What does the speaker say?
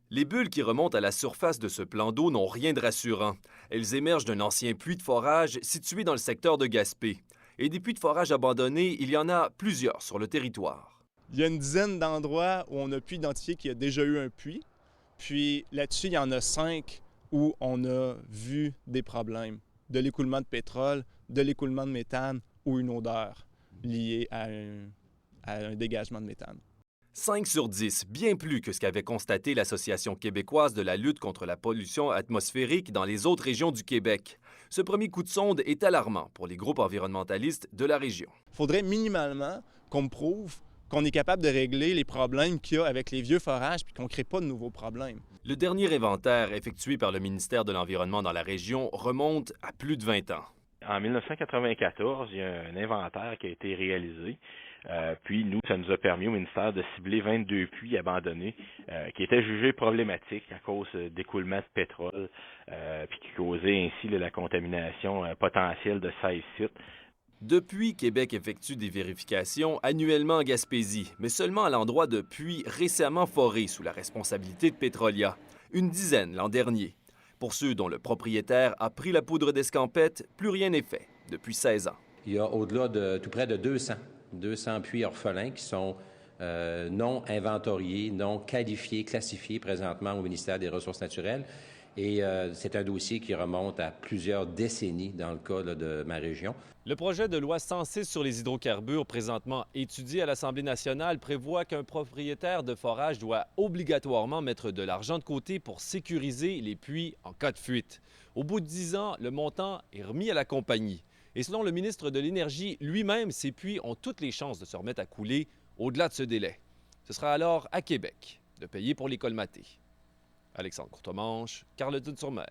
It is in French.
Les bulles qui remontent à la surface de ce plan d'eau n'ont rien de rassurant. Elles émergent d'un ancien puits de forage situé dans le secteur de Gaspé. Et des puits de forage abandonnés, il y en a plusieurs sur le territoire. Il y a une dizaine d'endroits où on a pu identifier qu'il y a déjà eu un puits. Puis là-dessus, il y en a 5 où on a vu des problèmes. De l'écoulement de pétrole, de l'écoulement de méthane ou une odeur liée à un dégagement de méthane. 5 sur 10, bien plus que ce qu'avait constaté l'Association québécoise de la lutte contre la pollution atmosphérique dans les autres régions du Québec. Ce premier coup de sonde est alarmant pour les groupes environnementalistes de la région. Il faudrait minimalement qu'on me prouve qu'on est capable de régler les problèmes qu'il y a avec les vieux forages puis qu'on ne crée pas de nouveaux problèmes. Le dernier inventaire effectué par le ministère de l'Environnement dans la région remonte à plus de 20 ans. En 1994, il y a un inventaire qui a été réalisé. Puis nous, ça nous a permis au ministère de cibler 22 puits abandonnés qui étaient jugés problématiques à cause d'écoulement de pétrole, puis qui causaient ainsi la contamination potentielle de 16 sites. Depuis, Québec effectue des vérifications annuellement en Gaspésie, mais seulement à l'endroit de puits récemment forés sous la responsabilité de Pétrolia, une dizaine l'an dernier. Pour ceux dont le propriétaire a pris la poudre d'escampette, plus rien n'est fait depuis 16 ans. Il y a au-delà de tout près de 200 puits orphelins qui sont non inventoriés, non qualifiés, classifiés présentement au ministère des Ressources naturelles. Et c'est un dossier qui remonte à plusieurs décennies dans le cas de ma région. Le projet de loi 106 sur les hydrocarbures, présentement étudié à l'Assemblée nationale, prévoit qu'un propriétaire de forage doit obligatoirement mettre de l'argent de côté pour sécuriser les puits en cas de fuite. Au bout de 10 ans, le montant est remis à la compagnie. Et selon le ministre de l'Énergie lui-même, ces puits ont toutes les chances de se remettre à couler au-delà de ce délai. Ce sera alors à Québec de payer pour les colmater. Alexandre Courtemanche, Carleton-sur-Mer.